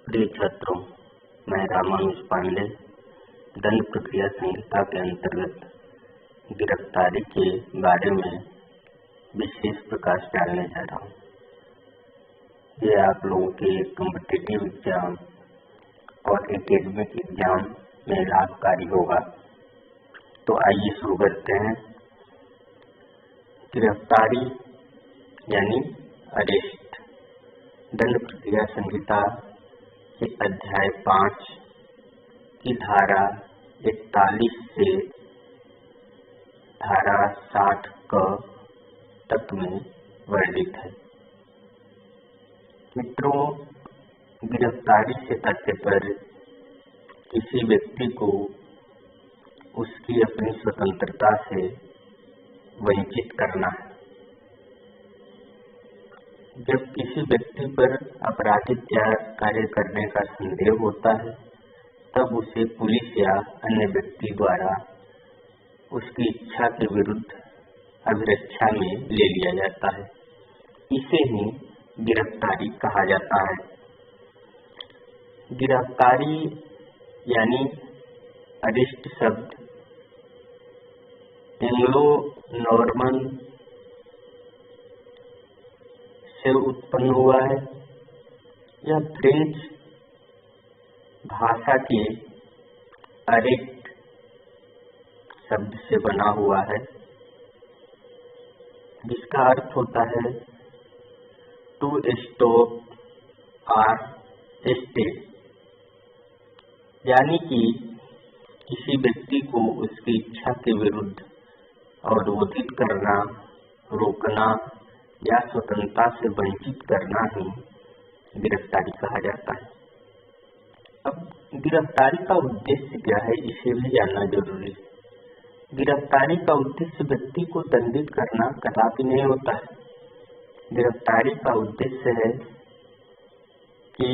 प्रिय छात्रों, मैं रामानुज पांडे दंड प्रक्रिया संहिता के अंतर्गत गिरफ्तारी के बारे में विशेष प्रकाश डालने जा रहा हूँ। ये आप लोगों के कॉम्पिटिटिव एग्जाम और एकेडमिक एग्जाम में लाभकारी होगा। तो आइए शुरू करते हैं। गिरफ्तारी यानी अरेस्ट दंड प्रक्रिया संहिता के अध्याय 5 की धारा 41 से धारा 60 क तक में वर्णित है। मित्रों, गिरफ्तारी से तात्पर्य किसी व्यक्ति को उसकी अपनी स्वतंत्रता से वंचित करना है। जब किसी व्यक्ति पर आपराधिक कार्य करने का संदेह होता है, तब उसे पुलिस या अन्य व्यक्ति द्वारा उसकी इच्छा के विरुद्ध अभिरक्षा में ले लिया जाता है। इसे ही गिरफ्तारी कहा जाता है। गिरफ्तारी यानी अरेस्ट शब्द एंग्लो नॉर्मन से उत्पन्न हुआ है। यह फ्रेंच भाषा के अरेस्ट शब्द से बना हुआ है, जिसका अर्थ होता है टू स्टॉप और स्टे, यानी कि किसी व्यक्ति को उसकी इच्छा के विरुद्ध अवरोधित करना, रोकना या स्वतंत्रता से वंचित करना ही गिरफ्तारी कहा जाता है। अब गिरफ्तारी का उद्देश्य क्या है, इसे भी जानना जरूरी है। गिरफ्तारी का उद्देश्य व्यक्ति को दंडित करना कदापि नहीं होता है। गिरफ्तारी का उद्देश्य है कि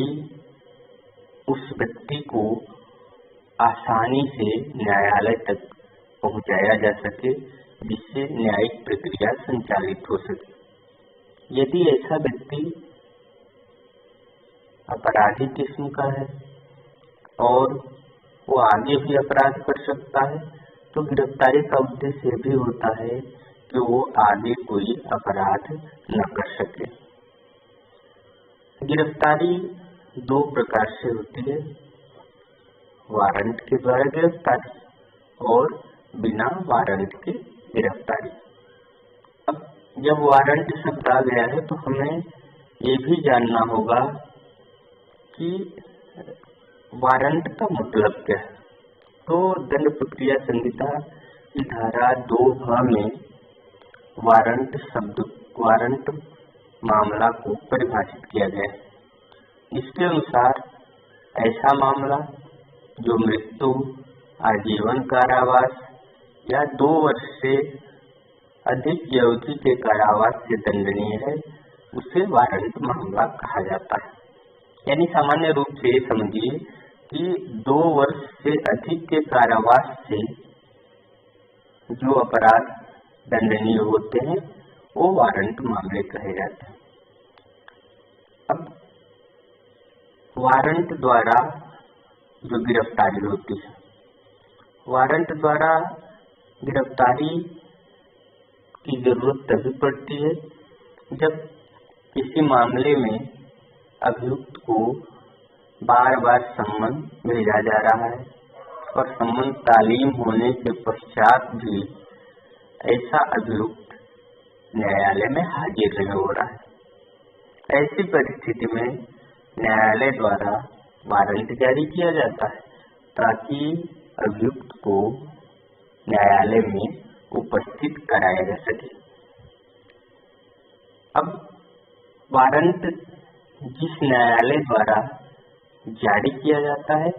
उस व्यक्ति को आसानी से न्यायालय तक पहुंचाया जा सके, जिससे न्यायिक प्रक्रिया संचालित हो सके। यदि ऐसा व्यक्ति अपराधी किस्म का है और वो आगे भी अपराध कर सकता है, तो गिरफ्तारी का उद्देश्य भी होता है कि वो आगे कोई अपराध न कर सके। गिरफ्तारी दो प्रकार से होती है, वारंट के द्वारा गिरफ्तारी और बिना वारंट के गिरफ्तारी। अब जब वारंट शब्द आ गया है, तो हमें ये भी जानना होगा कि वारंट का मतलब क्या है। तो दंड प्रक्रिया संहिता की धारा 2 में वारंट मामला को परिभाषित किया गया है। इसके अनुसार ऐसा मामला जो मृत्यु, आजीवन कारावास या 2 वर्ष से अधिक अवधि के कारावास से दंडनीय है, उसे वारंट मामला कहा जाता है। यानी सामान्य रूप से समझिए कि 2 वर्ष से अधिक के कारावास से जो अपराध दंडनीय होते हैं, वो वारंट मामले कहे जाते हैं। अब वारंट द्वारा जो गिरफ्तारी होती है, वारंट द्वारा गिरफ्तारी की जरूरत तभी पड़ती है जब किसी मामले में अभियुक्त को बार बार सम्मन भेजा जा रहा है और सम्मन तालीम होने के पश्चात भी ऐसा अभियुक्त न्यायालय में हाजिर नहीं हो रहा है। ऐसी परिस्थिति में न्यायालय द्वारा वारंट जारी किया जाता है, ताकि अभियुक्त को न्यायालय में उपस्थित कराया जा सके। अब वारंट जिस न्यायालय द्वारा जारी किया जाता है,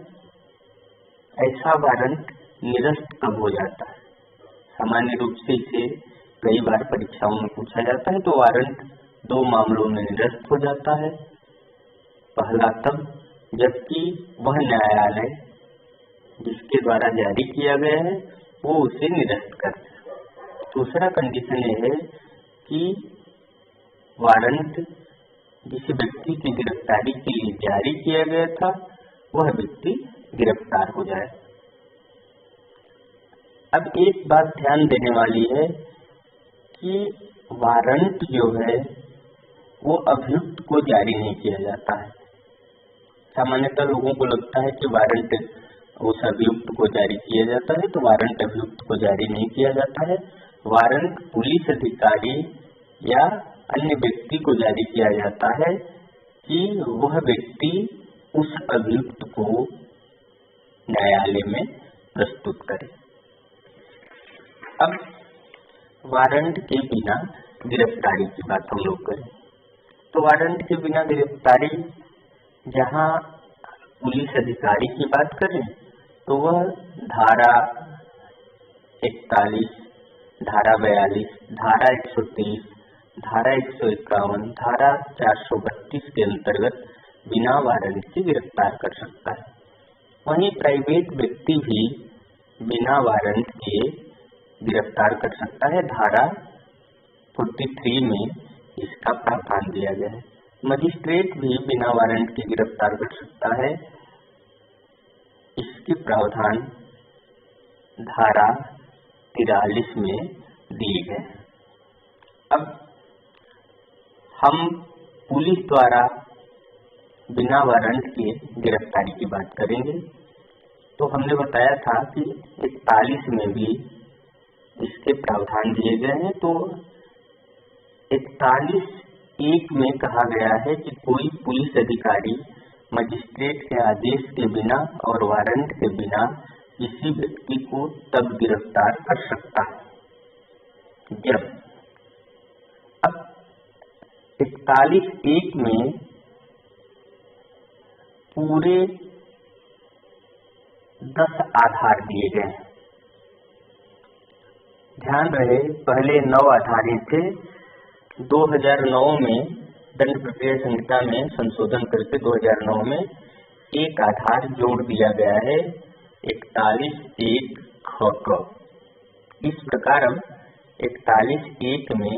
ऐसा वारंट निरस्त कब हो जाता है? सामान्य रूप से इसे कई बार परीक्षाओं में पूछा जाता है। तो वारंट 2 मामलों में निरस्त हो जाता है। पहला तब जबकि वह न्यायालय जिसके द्वारा जारी किया गया है, वो उसे निरस्त कर दे। दूसरा कंडीशन ये है कि वारंट जिस व्यक्ति की गिरफ्तारी के लिए जारी किया गया था वह व्यक्ति गिरफ्तार हो जाए। अब एक बात ध्यान देने वाली है कि वारंट जो है वो अभियुक्त को जारी नहीं किया जाता है। सामान्यतः लोगों को लगता है कि वारंट उस अभियुक्त को जारी किया जाता है, तो वारंट अभियुक्त को जारी नहीं किया जाता है। वारंट पुलिस अधिकारी या अन्य व्यक्ति को जारी किया जाता है कि वह व्यक्ति उस अभियुक्त को न्यायालय में प्रस्तुत करे। अब वारंट के बिना गिरफ्तारी की बात हम लोग करें तो वारंट के बिना गिरफ्तारी, जहां पुलिस अधिकारी की बात करें तो वह धारा 41, धारा 42, धारा 123, धारा 151, धारा 432 के अंतर्गत बिना वारंट के गिरफ्तार कर सकता है। वहीं प्राइवेट व्यक्ति भी बिना वारंट के गिरफ्तार कर सकता है। धारा 43 में इसका प्रावधान दिया गया है। मजिस्ट्रेट भी बिना वारंट के गिरफ्तार कर सकता है। इसके प्रावधान धारा 43 में दिए गए। अब हम पुलिस द्वारा बिना वारंट के गिरफ्तारी की बात करेंगे तो हमने बताया था कि 41 में भी इसके प्रावधान दिए गए हैं। तो 41(1) में कहा गया है कि कोई पुलिस अधिकारी मजिस्ट्रेट के आदेश के बिना और वारंट के बिना किसी व्यक्ति को तब गिरफ्तार कर सकता है जब, अब 41(1) में पूरे 10 आधार दिए गए हैं। ध्यान रहे, पहले 9 आधार ही थे। 2009 में दंड प्रक्रिया संहिता में संशोधन करके 2009 में एक आधार जोड़ दिया गया है, 41(1) ख। इस प्रकार 41(1) में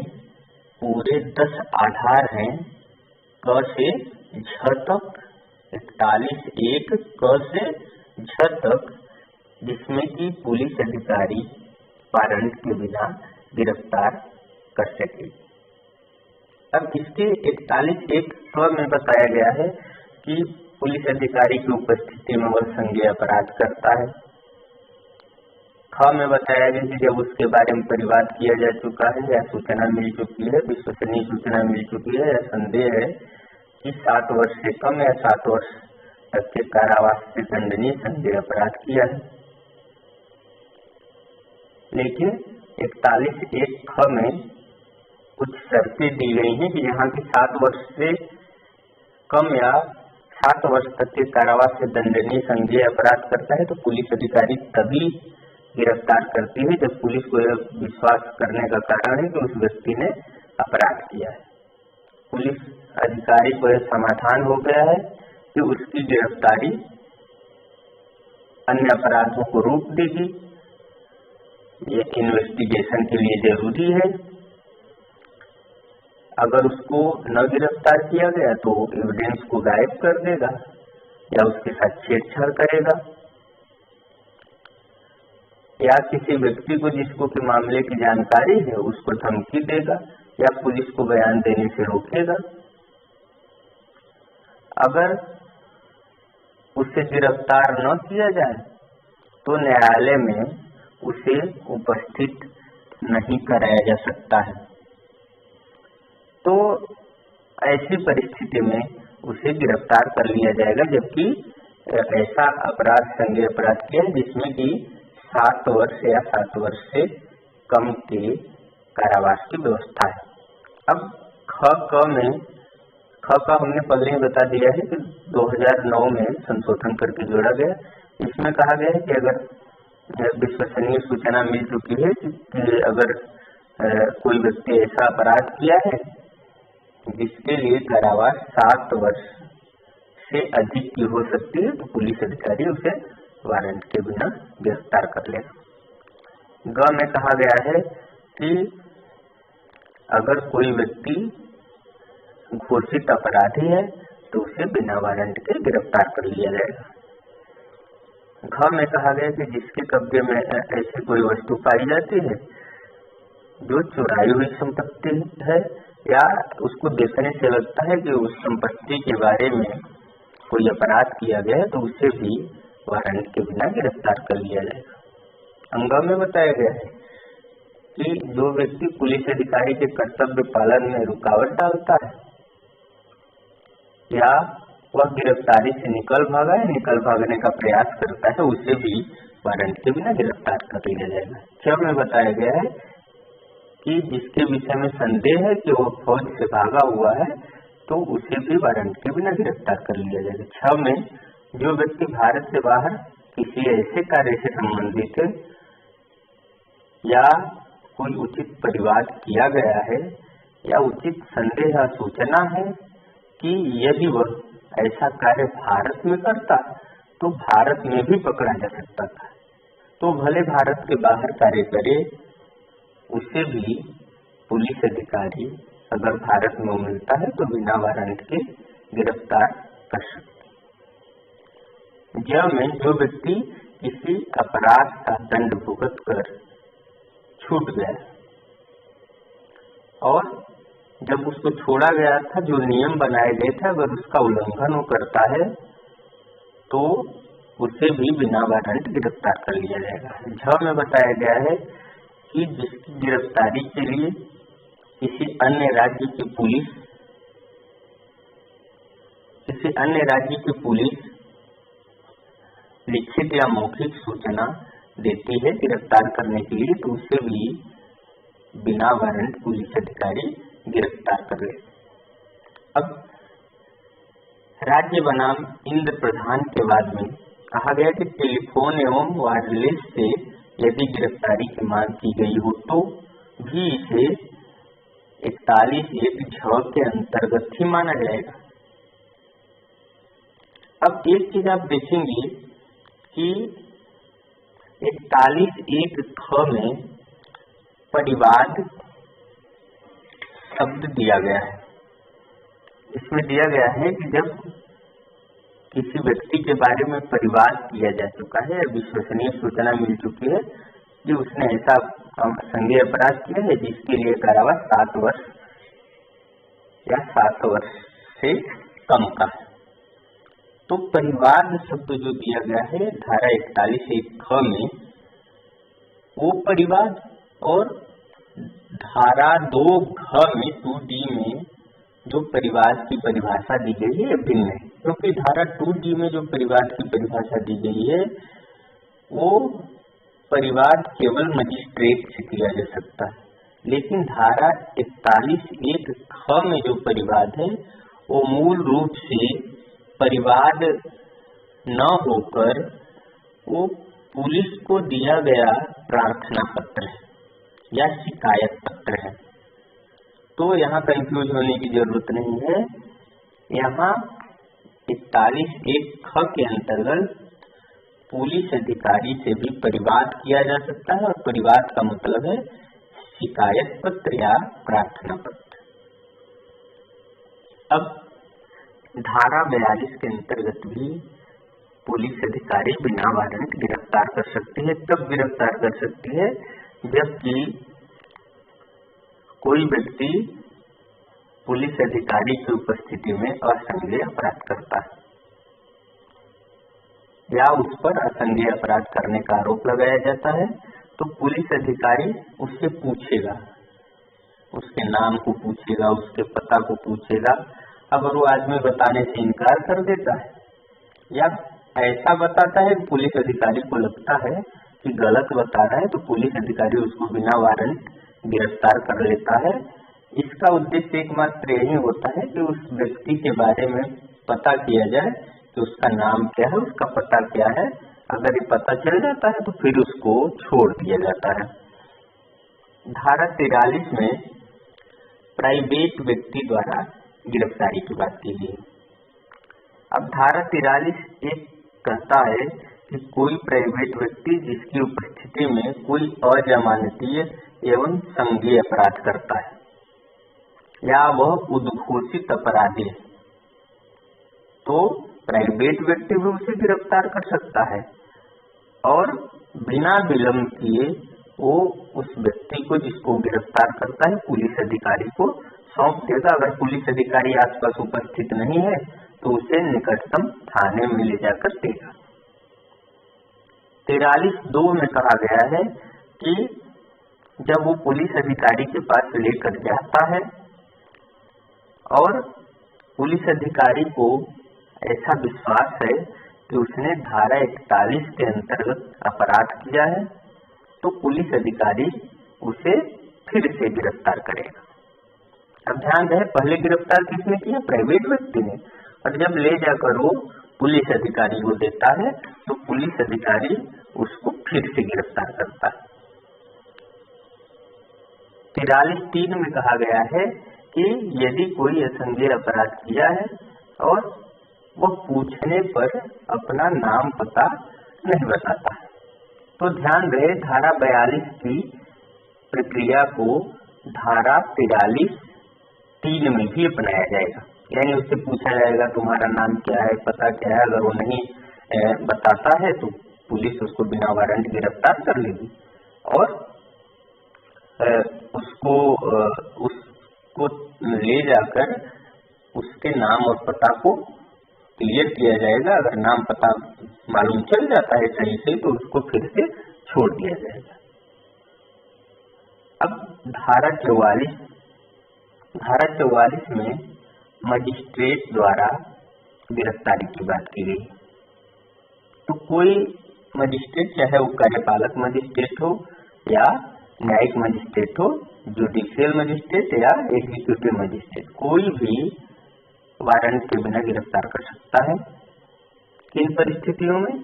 पूरे 10 आधार हैं क से झ तक, 41(1) क से झ तक, जिसमें कि पुलिस अधिकारी वारंट के बिना गिरफ्तार कर सके। अब इसके 41(1) ख में बताया गया है कि पुलिस अधिकारी की उपस्थिति में वह संज्ञेय अपराध करता है। ख में बताया गया कि जब उसके बारे में परिवाद किया जा चुका है या सूचना मिल चुकी है, विश्वसनीय सूचना मिल चुकी है या संदेह है कि 7 वर्ष से कम या 7 वर्ष तक के कारावास से दंडनीय संज्ञेय अपराध किया है। लेकिन 41(1) ख में कुछ शर्तें दी गई हैं कि यहाँ की 7 वर्ष से कम या 7 वर्ष तक के कारावास से दंडनीय संज्ञेय अपराध करता है तो पुलिस अधिकारी तभी गिरफ्तार करती है जब पुलिस को यह विश्वास करने का कारण है कि उस व्यक्ति ने अपराध किया है। पुलिस अधिकारी को यह समाधान हो गया है कि उसकी गिरफ्तारी अन्य अपराधों को रोक देगी, ये इन्वेस्टिगेशन के लिए जरूरी है। अगर उसको न गिरफ्तार किया गया तो एविडेंस को गायब कर देगा या उसके साथ छेड़छाड़ करेगा या किसी व्यक्ति को जिसको के मामले की जानकारी है उसको धमकी देगा या पुलिस को बयान देने से रोकेगा। अगर उसे गिरफ्तार न किया जाए तो न्यायालय में उसे उपस्थित नहीं कराया जा सकता है। तो ऐसी परिस्थिति में उसे गिरफ्तार कर लिया जाएगा जबकि ऐसा अपराध संज्ञेय अपराध किया है जिसमें कि 7 वर्ष या 7 वर्ष से कम के कारावास की व्यवस्था है। अब ख का हमने पहले ही बता दिया है कि 2009 में संशोधन करके जोड़ा गया। इसमें कहा गया है कि अगर विश्वसनीय सूचना मिल चुकी है कि अगर कोई व्यक्ति ऐसा अपराध किया है जिसके लिए कारावास 7 वर्ष से अधिक की हो सकती है तो पुलिस अधिकारी उसे वारंट के बिना गिरफ्तार कर लेगा। ग में कहा गया है कि अगर कोई व्यक्ति घोषित अपराधी है तो उसे बिना वारंट के गिरफ्तार कर लिया जाएगा। घ में कहा गया कि जिसके कब्जे में ऐसी कोई वस्तु पाई जाती है जो चुराई हुई संपत्ति है या उसको देखने से लगता है कि उस संपत्ति के बारे में कोई अपराध किया गया है तो उसे भी वारंट के बिना गिरफ्तार कर लिया जाएगा। अंग में बताया गया है कि जो व्यक्ति पुलिस अधिकारी के कर्तव्य पालन में रुकावट डालता है या वह गिरफ्तारी से निकल भागा या निकल भागने का प्रयास करता है उसे भी वारंट के बिना गिरफ्तार कर लिया जाएगा। 6 में बताया गया है कि जिसके विषय में संदेह है कि वो फौज से भागा हुआ है तो उसे भी वारंट के बिना गिरफ्तार कर लिया जाएगा। 6 में जो व्यक्ति भारत से बाहर किसी ऐसे कार्य से संबंधित है या कोई उचित परिवाद किया गया है या उचित संदेह या सूचना है कि यदि वह ऐसा कार्य भारत में करता तो भारत में भी पकड़ा जा सकता था, तो भले भारत के बाहर कार्य करे उसे भी पुलिस अधिकारी अगर भारत में मिलता है तो बिना वारंट के गिरफ्तार कर सकते। जब में जो व्यक्ति किसी अपराध का दंड भुगत कर छूट गया और जब उसको छोड़ा गया था जो नियम बनाए गए थे अगर उसका उल्लंघन वो करता है तो उसे भी बिना वारंट गिरफ्तार कर लिया जाएगा। 6 में बताया गया है कि जिसकी गिरफ्तारी के लिए किसी अन्य राज्य की पुलिस लिखित या मौखिक सूचना देती है गिरफ्तार करने के लिए तो उसे भी बिना वारंट पुलिस अधिकारी गिरफ्तार कर ले। अब राज्य बनाम इंद्र प्रधान के बाद में कहा गया कि टेलीफोन एवं वायरलेस से यदि गिरफ्तारी की मांग की गई हो तो भी इसे 41(1)(6) के अंतर्गत ही माना जाएगा। अब एक चीज आप देखेंगे कि 41(1)(6) में परिवाद शब्द दिया गया है। इसमें दिया गया है कि जब किसी व्यक्ति के बारे में परिवाद किया जा चुका है या विश्वसनीय सूचना मिल चुकी है कि उसने ऐसा संज्ञेय अपराध किया है जिसके लिए कारावास 7 वर्ष या 7 वर्ष से कम का है, तो परिवाद शब्द जो दिया गया है धारा 41(1)(ख) में वो परिवाद और धारा 2(घ) में 2D में जो परिवाद की परिभाषा दी गई है भिन्न है, क्योंकि धारा 2D में जो परिवाद की परिभाषा दी गई है वो परिवाद केवल मजिस्ट्रेट से किया जा सकता है, लेकिन धारा 41(1)(ख) में जो परिवाद है वो मूल रूप से परिवाद न होकर वो पुलिस को दिया गया प्रार्थना पत्र है या शिकायत पत्र है। तो यहाँ कंफ्यूज होने की जरूरत नहीं है। यहाँ 41(1)(ख) के अंतर्गत पुलिस अधिकारी से भी परिवाद किया जा सकता है और परिवाद का मतलब है शिकायत पत्र या प्रार्थना पत्र। अब धारा 42 के अंतर्गत भी पुलिस अधिकारी बिना वारंट गिरफ्तार कर सकती है। तब गिरफ्तार कर सकती है जबकि कोई व्यक्ति पुलिस अधिकारी की उपस्थिति में असंज्ञेय अपराध करता है या उस पर असंज्ञेय अपराध करने का आरोप लगाया जाता है तो पुलिस अधिकारी उससे पूछेगा, उसके नाम को पूछेगा, उसके पता को पूछेगा। अगर वो आदमी बताने से इनकार कर देता है या ऐसा बताता है पुलिस अधिकारी को लगता है कि गलत बता रहा है तो पुलिस अधिकारी उसको बिना वारंट गिरफ्तार कर लेता है। इसका उद्देश्य एकमात्र यही होता है कि उस व्यक्ति के बारे में पता किया जाए कि उसका नाम क्या है, उसका पता क्या है। अगर ये पता चल जाता है तो फिर उसको छोड़ दिया जाता है। धारा 43 में प्राइवेट व्यक्ति द्वारा गिरफ्तारी की बात की गई। अब धारा 43(1) कहता है कि कोई प्राइवेट व्यक्ति जिसकी उपस्थिति में कोई अजमानतीय एवं संज्ञेय अपराध करता है या वह उद्घोषित अपराधी है तो प्राइवेट व्यक्ति भी उसे गिरफ्तार कर सकता है और बिना विलंब किए वो उस व्यक्ति को जिसको गिरफ्तार करता है पुलिस अधिकारी को सौंप देगा। अगर पुलिस अधिकारी आसपास उपस्थित नहीं है तो उसे निकटतम थाने में ले जाकर देगा। 43(2) में कहा गया है कि जब वो पुलिस अधिकारी के पास लेकर जाता है और पुलिस अधिकारी को ऐसा विश्वास है कि उसने धारा 41 के अंतर्गत अपराध किया है तो पुलिस अधिकारी उसे फिर से गिरफ्तार करेगा। अब ध्यान रहे, पहले गिरफ्तार किसने किया? प्राइवेट व्यक्ति ने, और जब ले जाकर वो पुलिस अधिकारी को देता है तो पुलिस अधिकारी उसको फिर से गिरफ्तार करता है। 43(3) में कहा गया है कि यदि कोई असंज्ञेय अपराध किया है और वह पूछने पर अपना नाम पता नहीं बताता है तो ध्यान रहे, धारा 42 की प्रक्रिया को धारा 43(3) में भी अपनाया जाएगा। यानी उससे पूछा जाएगा तुम्हारा नाम क्या है, पता क्या है। अगर वो नहीं बताता है तो पुलिस उसको बिना वारंट गिरफ्तार कर लेगी और उसको ले जाकर उसके नाम और पता को क्लियर किया जाएगा। अगर नाम पता मालूम चल जाता है सही से तो उसको फिर से छोड़ दिया जाएगा। अब धारा 44 में मजिस्ट्रेट द्वारा गिरफ्तारी की बात की गई। तो कोई मजिस्ट्रेट, चाहे वो कार्यपालक मजिस्ट्रेट हो या न्यायिक मजिस्ट्रेट हो, जुडिशियल मजिस्ट्रेट या एग्जीक्यूटिव मजिस्ट्रेट, कोई भी वारंट के बिना गिरफ्तार कर सकता है। किन परिस्थितियों में?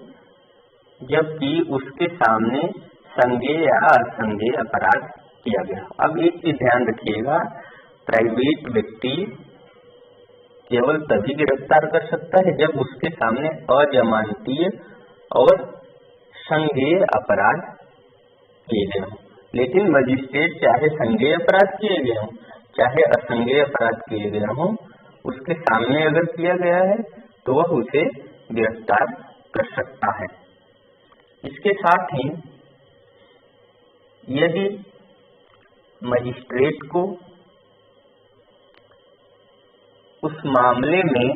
जबकि उसके सामने संज्ञेय या असंज्ञेय अपराध किया गया। अब एक चीज ध्यान रखिएगा, प्राइवेट व्यक्ति केवल तभी गिरफ्तार कर सकता है जब उसके सामने अजमानतीय और संज्ञेय अपराध किए गए हों। लेकिन मजिस्ट्रेट चाहे संज्ञेय अपराध किए गए हों चाहे असंज्ञेय अपराध किए गए हों, उसके सामने अगर किया गया है तो वह उसे गिरफ्तार कर सकता है। इसके साथ ही यदि मजिस्ट्रेट को उस मामले में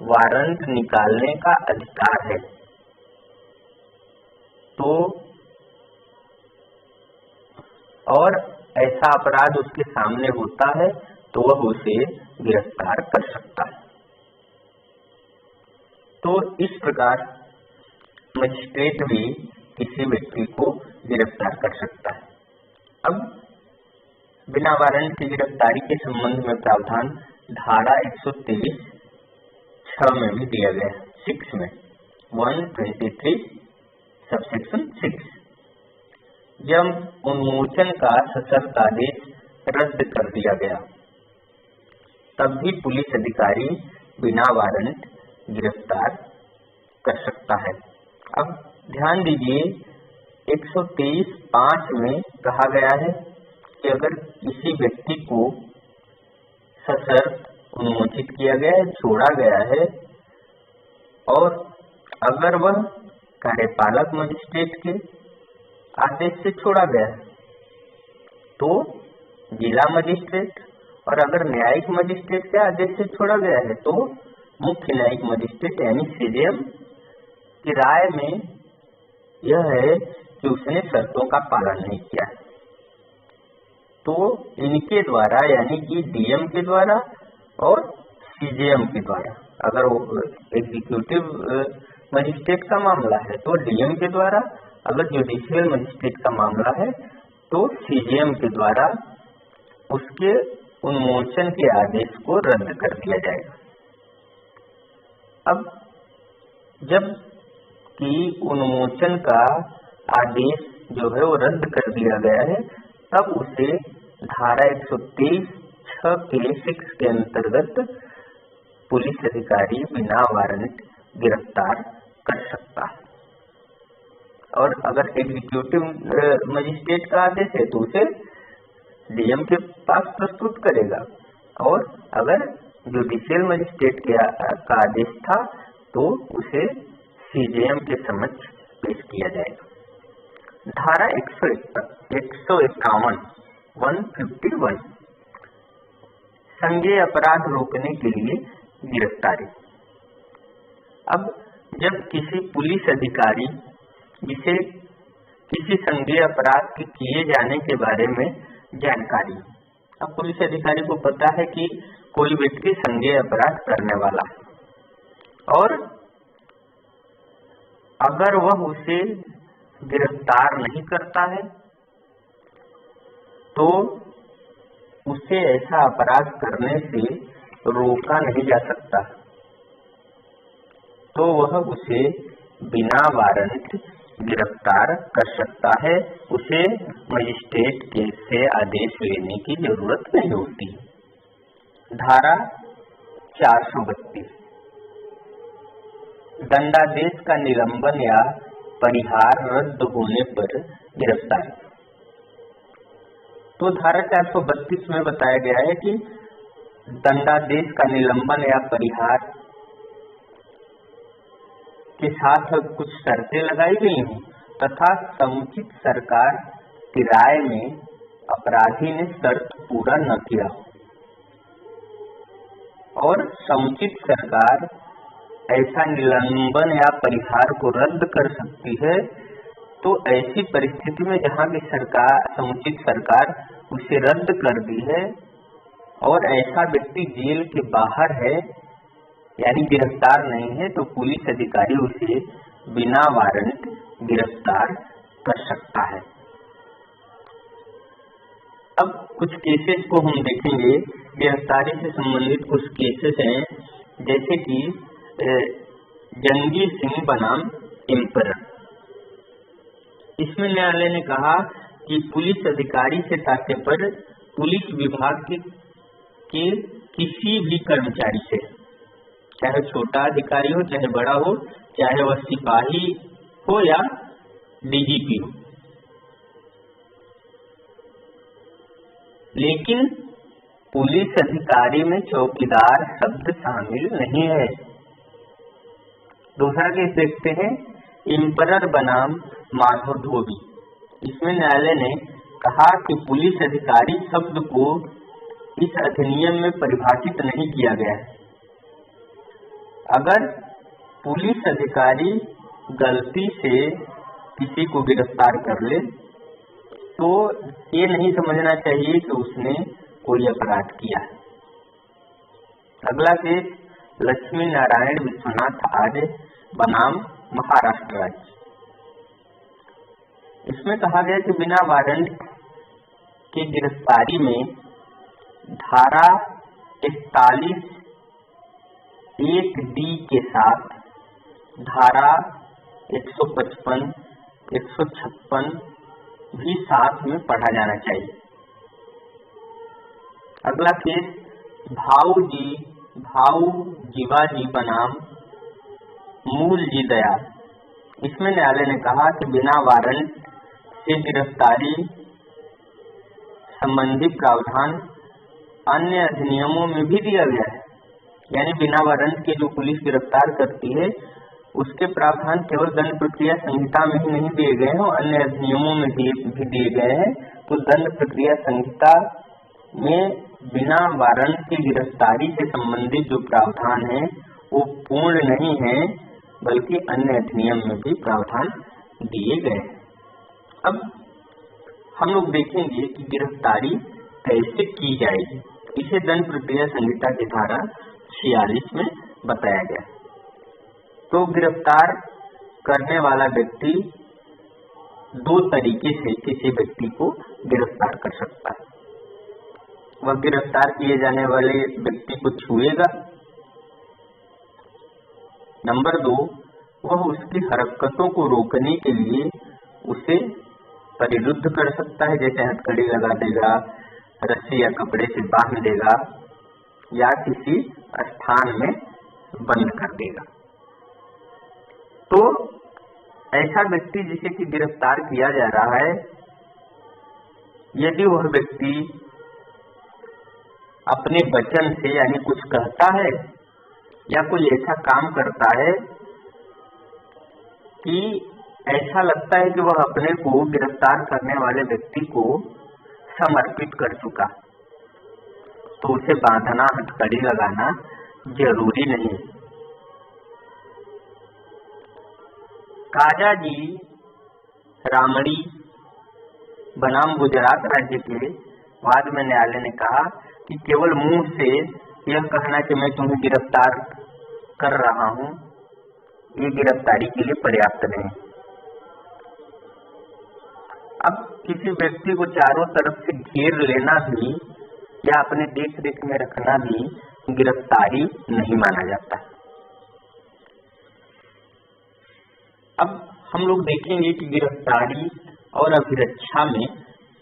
वारंट निकालने का अधिकार है तो और ऐसा अपराध उसके सामने होता है तो वह उसे गिरफ्तार कर सकता है। तो इस प्रकार मजिस्ट्रेट भी किसी व्यक्ति को गिरफ्तार कर सकता है। अब बिना वारंट की गिरफ्तारी के संबंध में प्रावधान धारा 123(6) में भी दिया गया है। 6 में 123 सबसेक्शन 6, जब उन्मोचन का सशर्त आदेश रद्द कर दिया गया तब भी पुलिस अधिकारी बिना वारंट गिरफ्तार कर सकता है। अब ध्यान दीजिए, 123(5) में कहा गया है कि अगर किसी व्यक्ति को सशर्त उन्मोचित किया गया है, छोड़ा गया है और अगर वह कार्यपालक मजिस्ट्रेट के आदेश से छोड़ा गया है तो जिला मजिस्ट्रेट, और अगर न्यायिक मजिस्ट्रेट के आदेश से छोड़ा गया है तो मुख्य न्यायिक मजिस्ट्रेट यानी सीजेएम की राय में यह है कि उसने शर्तों का पालन नहीं किया, तो इनके द्वारा यानी कि डीएम के द्वारा और सीजेएम के द्वारा, अगर वो एग्जीक्यूटिव मजिस्ट्रेट का मामला है तो डीएम के द्वारा, अगर जुडिशियल मजिस्ट्रेट का मामला है तो सीजेएम के द्वारा उसके उन्मोचन के आदेश को रद्द कर दिया जाएगा। अब जब कि उन्मोचन का आदेश जो है वो रद्द कर दिया गया है तब उसे धारा 123(6) के 6 के अंतर्गत पुलिस अधिकारी बिना वारंट गिरफ्तार कर सकता है। और अगर एग्जीक्यूटिव मजिस्ट्रेट का आदेश है तो उसे डीएम के पास प्रस्तुत करेगा, और अगर जुडिशियल मजिस्ट्रेट का आदेश था तो उसे सीजेएम के समक्ष पेश किया जाएगा। धारा 151 151 संज्ञेय अपराध रोकने के लिए गिरफ्तारी। अब जब किसी पुलिस अधिकारी जिसे किसी संज्ञेय अपराध के किए जाने के बारे में जानकारी, अब पुलिस अधिकारी को पता है कि कोई व्यक्ति संज्ञेय अपराध करने वाला है और अगर वह उसे गिरफ्तार नहीं करता है तो उसे ऐसा अपराध करने से रोका नहीं जा सकता, तो वह उसे बिना वारंट गिरफ्तार कर सकता है। उसे मजिस्ट्रेट से आदेश लेने की जरूरत नहीं होती। धारा 432 दंडादेश का निलंबन या परिहार रद्द होने पर गिरफ्तारी। तो धारा 432 में बताया गया है कि दंडादेश का निलंबन या परिहार के साथ कुछ शर्तें लगाई गई हैं तथा समुचित सरकार की राय में अपराधी ने शर्त पूरा न किया और समुचित सरकार ऐसा निलंबन या परिहार को रद्द कर सकती है, तो ऐसी परिस्थिति में जहाँ की समुचित सरकार उसे रद्द कर दी है और ऐसा व्यक्ति जेल के बाहर है यानी गिरफ्तार नहीं है, तो पुलिस अधिकारी उसे बिना वारंट गिरफ्तार कर सकता है। अब कुछ केसेस को हम देखेंगे, गिरफ्तारी से संबंधित कुछ केसेस हैं, जैसे कि जंगीर सिंह बनाम एम्परर। इसमें न्यायालय ने कहा कि पुलिस अधिकारी से तात्पर्य पर पुलिस विभाग के किसी भी कर्मचारी से, चाहे छोटा अधिकारी हो चाहे बड़ा हो, चाहे वह सिपाही हो या डीजीपी हो, लेकिन पुलिस अधिकारी में चौकीदार शब्द शामिल नहीं है। दूसरा केस देखते हैं, एम्परर बनाम माधव धोबी। इसमें न्यायालय ने कहा कि पुलिस अधिकारी शब्द को इस अधिनियम में परिभाषित नहीं किया गया है। अगर पुलिस अधिकारी गलती से किसी को गिरफ्तार कर ले तो ये नहीं समझना चाहिए कि उसने कोई अपराध किया है। अगला केस लक्ष्मी नारायण विश्वनाथ आर्य बनाम महाराष्ट्र राज्य। इसमें कहा गया कि बिना वारंट की गिरफ्तारी में धारा 41 1D के साथ धारा 155 156 भी साथ में पढ़ा जाना चाहिए। अगला केस भाऊ जीवाजी बनाम मूल जी दयाल। इसमें न्यायालय ने कहा कि बिना वारंट से गिरफ्तारी संबंधी प्रावधान अन्य अधिनियमों में भी दिया गया है, यानी बिना वारंट के जो पुलिस गिरफ्तार करती है उसके प्रावधान केवल दंड प्रक्रिया संहिता में ही नहीं दिए गए हैं, अन्य अधिनियमों में भी दिए गए हैं। तो दंड प्रक्रिया संहिता में बिना वारंट की गिरफ्तारी से संबंधित जो प्रावधान है वो पूर्ण नहीं है, बल्कि अन्य अधिनियम में भी प्रावधान दिए गए हैं। अब हम लोग देखेंगे कि गिरफ्तारी कैसे की जाएगी। इसे दंड प्रक्रिया संहिता की धारा 46 में बताया गया। तो गिरफ्तार करने वाला व्यक्ति दो तरीके से किसी व्यक्ति को गिरफ्तार कर सकता है। वह गिरफ्तार किए जाने वाले व्यक्ति को छुएगा। नंबर 2, वह उसकी हरकतों को रोकने के लिए उसे परिरुद्ध कर सकता है, जैसे हथकड़ी लगा देगा, रस्सी या कपड़े से बांध देगा या किसी स्थान में बंद कर देगा। तो ऐसा व्यक्ति जिसे कि गिरफ्तार किया जा रहा है, यदि वह व्यक्ति अपने वचन से यानी कुछ कहता है या कोई ऐसा काम करता है कि ऐसा लगता है कि वह अपने को गिरफ्तार करने वाले व्यक्ति को समर्पित कर चुका, तो उसे बांधना, हथकड़ी लगाना जरूरी नहीं। काजाजी रामड़ी बनाम गुजरात राज्य के वाद में न्यायालय ने कहा कि केवल मुंह से यह कहना कि मैं तुम्हें गिरफ्तार कर रहा हूं, ये गिरफ्तारी के लिए पर्याप्त नहीं। अब किसी व्यक्ति को चारों तरफ से घेर लेना भी या अपने देख रेख में रखना भी गिरफ्तारी नहीं माना जाता। अब हम लोग देखेंगे कि गिरफ्तारी और अभिरक्षा में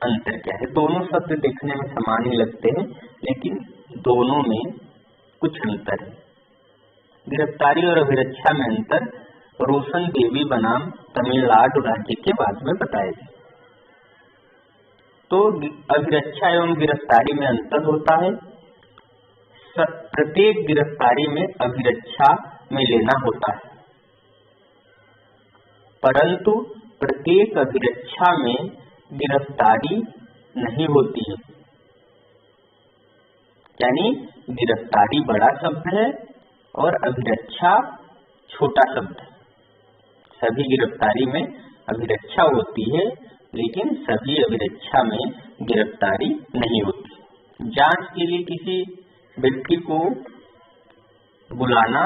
अंतर क्या है। दोनों शब्द देखने में समान ही लगते हैं, लेकिन दोनों में कुछ अंतर है। गिरफ्तारी और अभिरक्षा में अंतर रोशन देवी बनाम तमिलनाडु राज्य के बाद में बताया गया। तो अभिरक्षा एवं गिरफ्तारी में अंतर होता है। प्रत्येक गिरफ्तारी में अभिरक्षा में लेना होता है, परंतु प्रत्येक अभिरक्षा में गिरफ्तारी नहीं होती है। यानी गिरफ्तारी बड़ा शब्द है और अभिरक्षा छोटा शब्द है। सभी गिरफ्तारी में अभिरक्षा होती है, लेकिन सभी अभिरक्षा में गिरफ्तारी नहीं होती। जांच के लिए किसी व्यक्ति को बुलाना,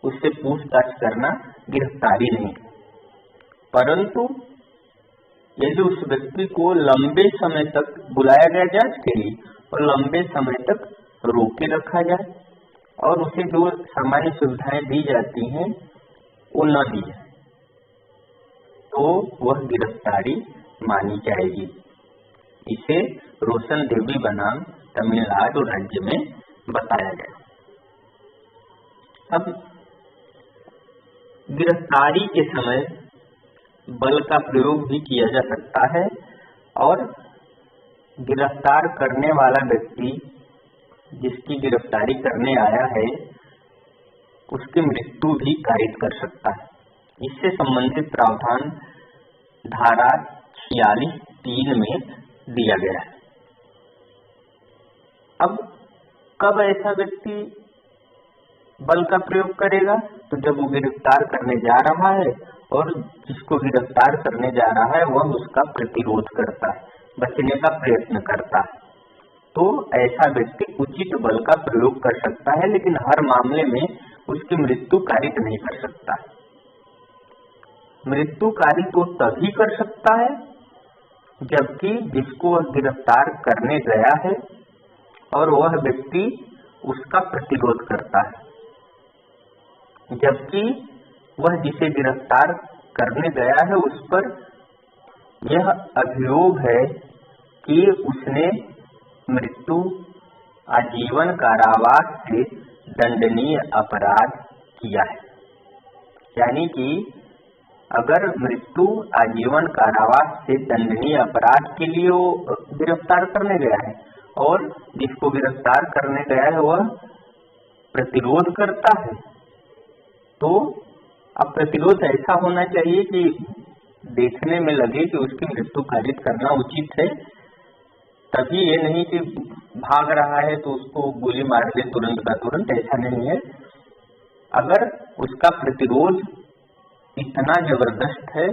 उससे पूछताछ करना गिरफ्तारी नहीं, परंतु यदि उस व्यक्ति को लंबे समय तक बुलाया गया जांच के लिए और लंबे समय तक रोके रखा जाए और उसे जो सामान्य सुविधाएं दी जाती हैं वो न दी जाए, तो वह गिरफ्तारी मानी जाएगी। इसे रोशन देवी बनाम तमिलनाडु राज्य में बताया गया। अब गिरफ्तारी के समय बल का प्रयोग भी किया जा सकता है और गिरफ्तार करने वाला व्यक्ति जिसकी गिरफ्तारी करने आया है उसकी मृत्यु भी कारित कर सकता है। इससे संबंधित प्रावधान धारा 46(3) में दिया गया है। अब कब ऐसा व्यक्ति बल का प्रयोग करेगा? तो जब वो गिरफ्तार करने जा रहा है और जिसको गिरफ्तार करने जा रहा है वह उसका प्रतिरोध करता है, बचने का प्रयत्न करता है, तो ऐसा व्यक्ति उचित बल का प्रयोग कर सकता है, लेकिन हर मामले में उसकी मृत्यु कारित नहीं कर सकता। मृत्यु कारित वो तभी कर सकता है जबकि जिसको वह गिरफ्तार करने गया है और वह व्यक्ति उसका प्रतिरोध करता है, जबकि वह जिसे गिरफ्तार करने गया है उस पर यह अभियोग है कि उसने मृत्यु, आजीवन कारावास से दंडनीय अपराध किया है। यानी कि अगर मृत्यु, आजीवन कारावास से दंडनीय अपराध के लिए वो गिरफ्तार करने गया है और जिसको गिरफ्तार करने गया है वह प्रतिरोध करता है, तो अब प्रतिरोध ऐसा होना चाहिए कि देखने में लगे कि उसकी मृत्यु कारित करना उचित है। तभी ये नहीं कि भाग रहा है तो उसको गोली मार दे तुरंत का तुरंत, ऐसा नहीं है। अगर उसका प्रतिरोध इतना जबरदस्त है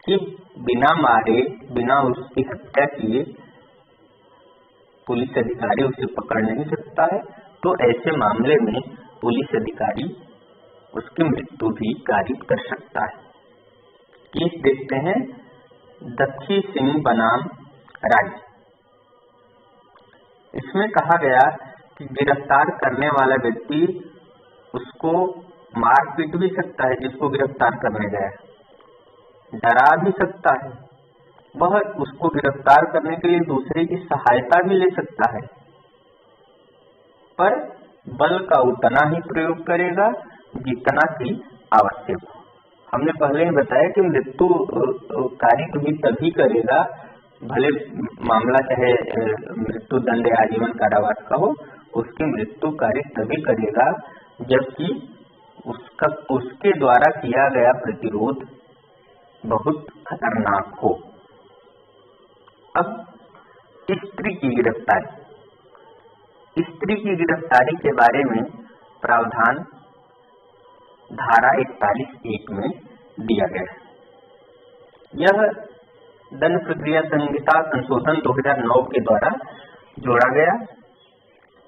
कि बिना मारे, बिना उसकी हत्या किए पुलिस अधिकारी उसे पकड़ नहीं सकता है, तो ऐसे मामले में पुलिस अधिकारी उसकी मृत्यु भी कारित कर सकता है। केस देखते हैं दक्षी सिंह बनाम राज्य। इसमें कहा गया कि गिरफ्तार करने वाला व्यक्ति उसको मार पीट भी सकता है, जिसको गिरफ्तार करने गया है, डरा भी सकता है, वह उसको गिरफ्तार करने के लिए दूसरे की सहायता भी ले सकता है, पर बल का उतना ही प्रयोग करेगा जितना कि आवश्यक हो। हमने पहले ही बताया कि मृत्यु कारित भी तभी करेगा भले मामला चाहे मृत्यु दंड या आजीवन कारावास का हो, उसकी मृत्युकारी तभी करेगा जबकि उसके द्वारा किया गया प्रतिरोध बहुत खतरनाक हो। अब स्त्री की गिरफ्तारी के बारे में प्रावधान धारा 41(1) में दिया गया है। यह दंड प्रक्रिया संहिता संशोधन 2009 के द्वारा जोड़ा गया।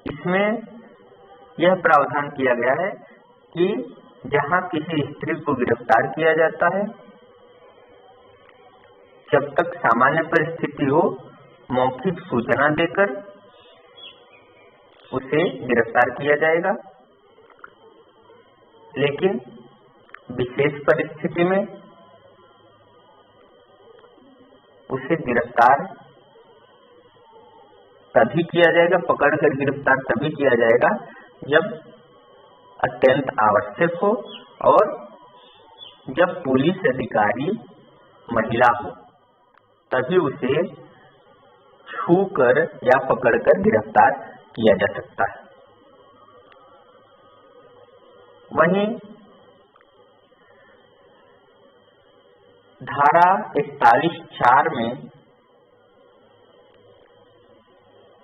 इसमें यह प्रावधान किया गया है कि जहां किसी स्त्री को गिरफ्तार किया जाता है, जब तक सामान्य परिस्थिति हो, मौखिक सूचना देकर उसे गिरफ्तार किया जाएगा, लेकिन विशेष परिस्थिति में उसे गिरफ्तार तभी किया जाएगा, पकड़कर गिरफ्तार तभी किया जाएगा जब अत्यंत आवश्यक हो और जब पुलिस अधिकारी महिला हो, तभी उसे छूकर या पकड़कर गिरफ्तार किया जा सकता है। वहीं धारा 41(4) में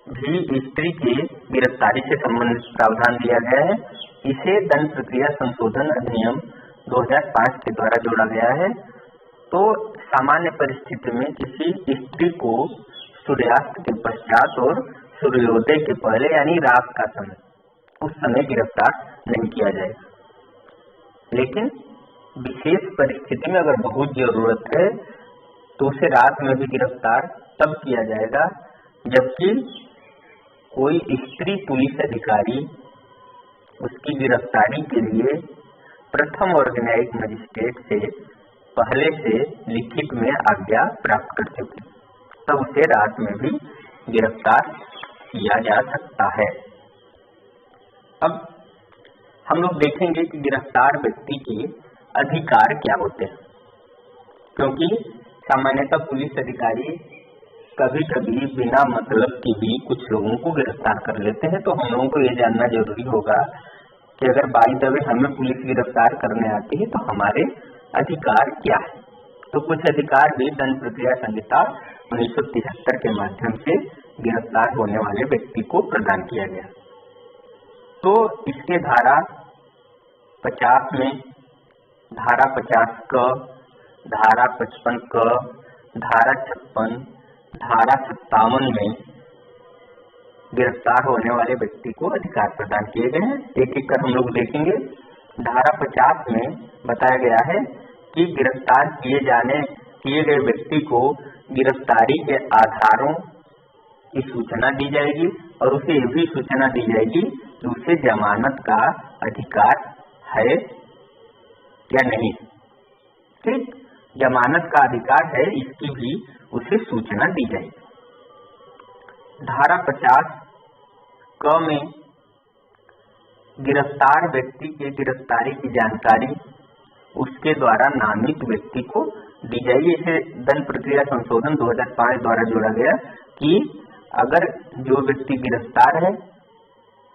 भी स्त्री की गिरफ्तारी से संबंधित प्रावधान दिया गया है। इसे दंड प्रक्रिया संशोधन अधिनियम 2005 के द्वारा जोड़ा गया है। तो सामान्य परिस्थिति में किसी स्त्री को सूर्यास्त के पश्चात और सूर्योदय के पहले यानी रात का समय, उस समय गिरफ्तार नहीं किया जाएगा, लेकिन विशेष परिस्थिति में अगर बहुत जरूरत है तो उसे रात में भी गिरफ्तार तब किया जाएगा जबकि कोई स्त्री पुलिस अधिकारी उसकी गिरफ्तारी के लिए प्रथम और न्यायिक मजिस्ट्रेट से पहले से लिखित में आज्ञा प्राप्त कर चुकी, तब उसे रात में भी गिरफ्तार किया जा सकता है। अब हम लोग देखेंगे कि गिरफ्तार व्यक्ति के अधिकार क्या होते हैं, क्योंकि सामान्यतः पुलिस अधिकारी कभी कभी बिना मतलब के भी कुछ लोगों को गिरफ्तार कर लेते हैं। तो हम लोगों को ये जानना जरूरी होगा कि अगर बाई द वे हमें पुलिस गिरफ्तार करने आती है तो हमारे अधिकार क्या है। तो कुछ अधिकार भी दंड प्रक्रिया संहिता 1973 के माध्यम से गिरफ्तार होने वाले व्यक्ति को प्रदान किया गया। तो इसके धारा 50 में, धारा 50 क, धारा 55 क, धारा 56, धारा 57 में गिरफ्तार होने वाले व्यक्ति को अधिकार प्रदान किए गए हैं। एक एक कर हम लोग देखेंगे। धारा 50 में बताया गया है कि गिरफ्तार किए गए व्यक्ति को गिरफ्तारी के आधारों की सूचना दी जाएगी और उसे ये भी सूचना दी जाएगी कि उसे जमानत का अधिकार है या नहीं। ठीक, जमानत का अधिकार है, इसकी भी उसे सूचना दी जाएगी। धारा 50 क में गिरफ्तार व्यक्ति के गिरफ्तारी की जानकारी उसके द्वारा नामित व्यक्ति को दी जाएगी। इसे दंड प्रक्रिया संशोधन 2005 द्वारा जोड़ा गया कि अगर जो व्यक्ति गिरफ्तार है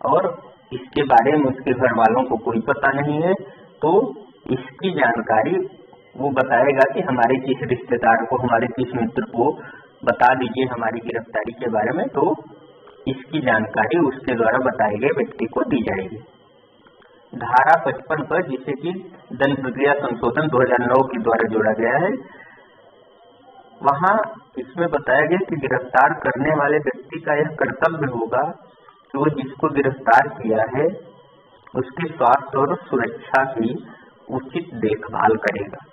और इसके बारे में उसके घर वालों को कोई पता नहीं है तो इसकी जानकारी वो बताएगा कि हमारे किस रिश्तेदार को, हमारे किस मित्र को बता दीजिए हमारी गिरफ्तारी के बारे में, तो इसकी जानकारी उसके द्वारा बताए गए व्यक्ति को दी जाएगी। धारा 55 पर, जिसे कि दंड प्रक्रिया संशोधन 2009 के द्वारा जोड़ा गया है, वहां इसमें बताया गया कि गिरफ्तार करने वाले व्यक्ति का यह कर्तव्य होगा कि वो जिसको गिरफ्तार किया है उसके स्वास्थ्य और सुरक्षा की उचित देखभाल करेगा।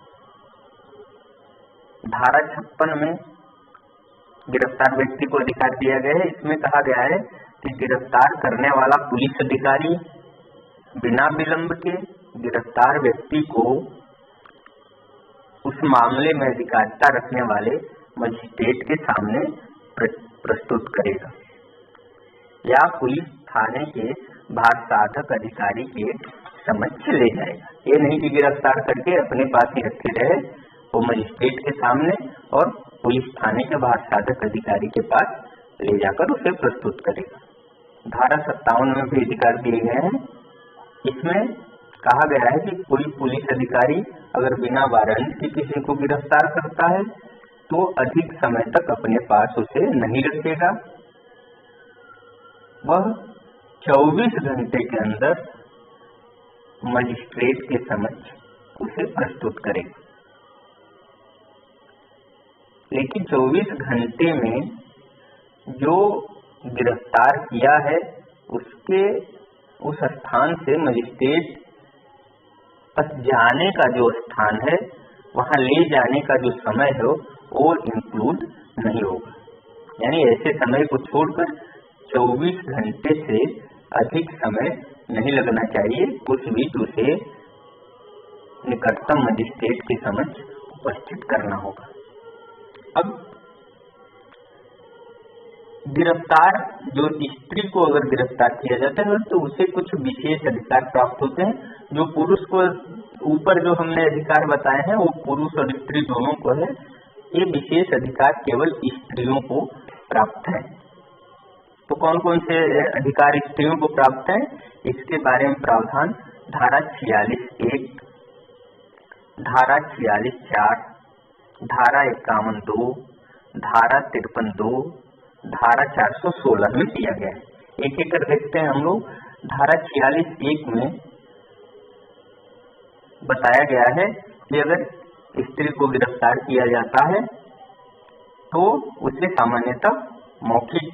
धारा 56 में गिरफ्तार व्यक्ति को अधिकार दिया गया है। इसमें कहा गया है कि गिरफ्तार करने वाला पुलिस अधिकारी बिना विलंब के गिरफ्तार व्यक्ति को उस मामले में अधिकारिता रखने वाले मजिस्ट्रेट के सामने प्रस्तुत करेगा या पुलिस थाने के भार साधक अधिकारी के समक्ष ले जाएगा। ये नहीं कि गिरफ्तार करके अपने पास ही रखे रहे, वो मजिस्ट्रेट के सामने और पुलिस थाने के बाहर साधक अधिकारी के पास ले जाकर उसे प्रस्तुत करेगा। धारा 57 में भी अधिकार दिए गए हैं। इसमें कहा गया है कि कोई पुलिस अधिकारी अगर बिना वारंट के किसी को गिरफ्तार करता है तो अधिक समय तक अपने पास उसे नहीं रखेगा, वह 24 घंटे के अंदर मजिस्ट्रेट के समक्ष उसे प्रस्तुत करेगा। लेकिन 24 घंटे में जो गिरफ्तार किया है उसके उस स्थान से मजिस्ट्रेट तक जाने का जो स्थान है, वहां ले जाने का जो समय है वो इंक्लूड नहीं होगा। यानी ऐसे समय को छोड़कर 24 घंटे से अधिक समय नहीं लगना चाहिए, उस बीच उसे निकटतम मजिस्ट्रेट के समक्ष उपस्थित करना होगा। अब गिरफ्तार जो स्त्री को अगर गिरफ्तार किया जाता है तो उसे कुछ विशेष अधिकार प्राप्त होते हैं। जो पुरुष को ऊपर जो हमने अधिकार बताए हैं वो पुरुष और स्त्री दोनों को है, ये विशेष अधिकार केवल स्त्रियों को प्राप्त है। तो कौन कौन से अधिकार स्त्रियों को प्राप्त है, इसके बारे में प्रावधान धारा 46(1), धारा 46(4), धारा 51(2), धारा 53(2), धारा 416 में दिया गया है। एक एक कर देखते हैं हम लोग। धारा 46(1) में बताया गया है कि अगर स्त्री को गिरफ्तार किया जाता है तो उसे सामान्यतः मौखिक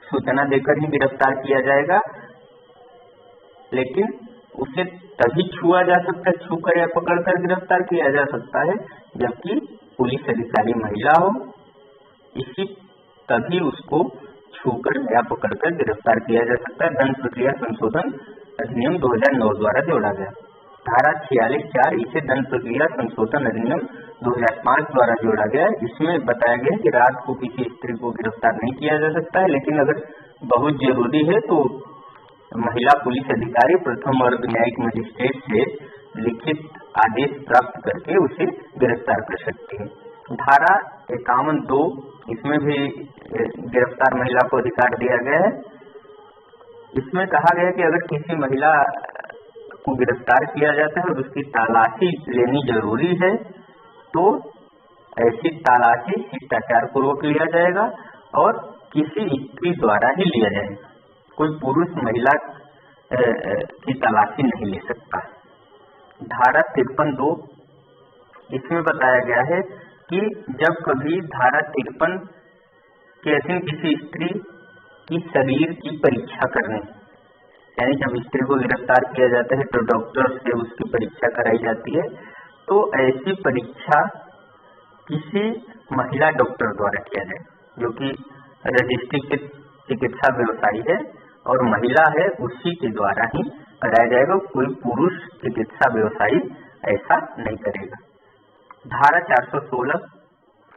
सूचना देकर ही गिरफ्तार किया जाएगा, लेकिन उसे तभी छुआ जा सकता है, छूकर या पकड़कर गिरफ्तार किया जा सकता है जबकि पुलिस अधिकारी महिला हो, इसी तभी उसको छूकर या पकड़कर गिरफ्तार किया जा सकता है। दंड प्रक्रिया संशोधन अधिनियम 2009 द्वारा जोड़ा गया। धारा 46(4) इसे दंड प्रक्रिया संशोधन अधिनियम 2005 द्वारा जोड़ा गया है। इसमें बताया गया कि रात को किसी स्त्री को गिरफ्तार नहीं किया जा सकता है, लेकिन अगर बहुत जरूरी है तो महिला पुलिस अधिकारी प्रथम वर्ग न्यायिक मजिस्ट्रेट से लिखित आदेश प्राप्त करके उसे गिरफ्तार कर सकती है। धारा 51(2) इसमें भी गिरफ्तार महिला को अधिकार दिया गया है। इसमें कहा गया कि अगर किसी महिला को गिरफ्तार किया जाता है और उसकी तलाशी लेनी जरूरी है तो ऐसी तलाशी शिष्टाचार पूर्वक लिया जाएगा और किसी स्त्री द्वारा ही लिया जाएगा। कोई पुरुष महिला की तलाशी नहीं ले सकता। धारा 53(2) इसमें बताया गया है कि जब कभी धारा 53 के अधीन किसी स्त्री की शरीर की परीक्षा करने, यानी जब स्त्री को गिरफ्तार किया जाता है तो डॉक्टर से उसकी परीक्षा कराई जाती है, तो ऐसी परीक्षा किसी महिला डॉक्टर द्वारा किया जाए जो कि रजिस्ट्री चिकित्सा व्यवसायी है और महिला है, उसी के द्वारा ही कराया जाएगा। कोई पुरुष चिकित्सा व्यवसायी ऐसा नहीं करेगा। धारा 416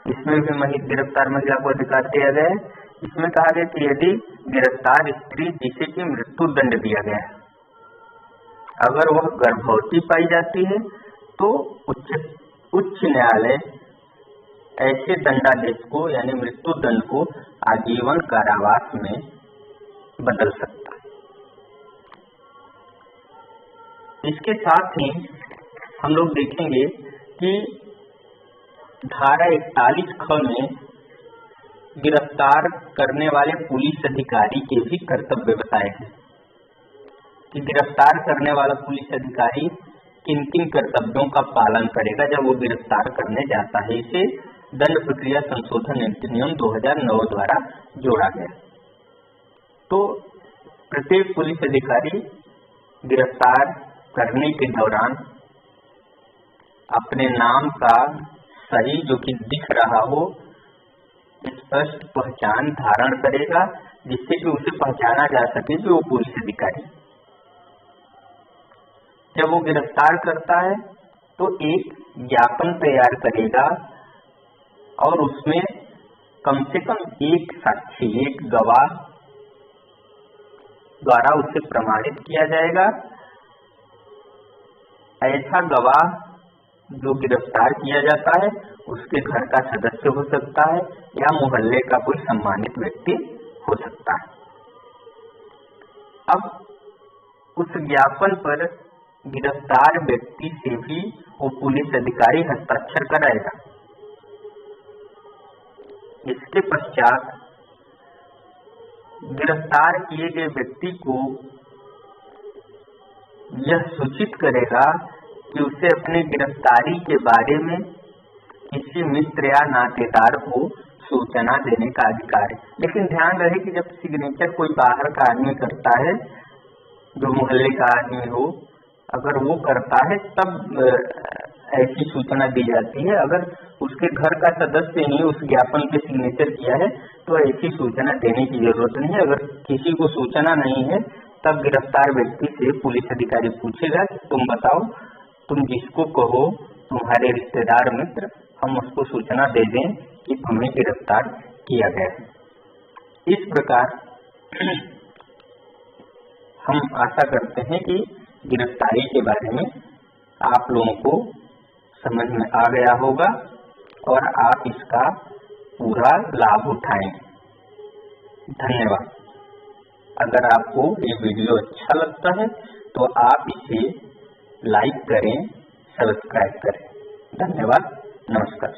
इसमें भी गिरफ्तार महिला को अधिकार दिया गया है। इसमें कहा गया कि यदि गिरफ्तार स्त्री जिसे कि मृत्यु दंड दिया गया है, अगर वह गर्भवती पाई जाती है तो उच्च न्यायालय ऐसे दंडादेश को यानी मृत्यु दंड को आजीवन कारावास में बदल सकता है। इसके साथ ही हम लोग देखेंगे कि धारा 41(ख) में गिरफ्तार करने वाले पुलिस अधिकारी के भी कर्तव्य बताए हैं कि गिरफ्तार करने वाला पुलिस अधिकारी किन किन कर्तव्यों का पालन करेगा जब वो गिरफ्तार करने जाता है। इसे दंड प्रक्रिया संशोधन अधिनियम 2009 द्वारा जोड़ा गया। तो प्रत्येक पुलिस अधिकारी गिरफ्तार करने के दौरान अपने नाम का सही जो कि दिख रहा हो स्पष्ट पहचान धारण करेगा, जिससे कि उसे पहचाना जा सके कि वो पुलिस अधिकारी। जब वो गिरफ्तार करता है तो एक ज्ञापन तैयार करेगा और उसमें कम से कम एक साक्षी, एक गवाह द्वारा उसे प्रमाणित किया जाएगा। ऐसा गवाह जो गिरफ्तार किया जाता है उसके घर का सदस्य हो सकता है या मोहल्ले का कोई सम्मानित व्यक्ति हो सकता है। अब उस ज्ञापन पर गिरफ्तार व्यक्ति से भी वो पुलिस अधिकारी हस्ताक्षर कराएगा। इसके पश्चात गिरफ्तार किए गए व्यक्ति को यह सूचित करेगा कि उसे अपनी गिरफ्तारी के बारे में किसी मित्र या नातेदार को सूचना देने का अधिकार है। लेकिन ध्यान रहे कि जब सिग्नेचर कोई बाहर का आदमी करता है, जो मोहल्ले का आदमी हो, अगर वो करता है तब ऐसी सूचना दी जाती है। अगर उसके घर का सदस्य ही उस ज्ञापन पे सिग्नेचर किया है तो ऐसी सूचना देने की जरूरत नहीं है। अगर किसी को सूचना नहीं है तब गिरफ्तार व्यक्ति से पुलिस अधिकारी पूछेगा कि तुम बताओ, तुम जिसको कहो तुम्हारे रिश्तेदार मित्र, हम उसको सूचना दे दें कि तुम्हें गिरफ्तार किया गया है। इस प्रकार हम आशा करते हैं कि गिरफ्तारी के बारे में आप लोगों को समझ में आ गया होगा और आप इसका पूरा लाभ उठाएं। धन्यवाद। अगर आपको ये वीडियो अच्छा लगता है तो आप इसे लाइक करें, सब्सक्राइब करें। धन्यवाद। नमस्कार।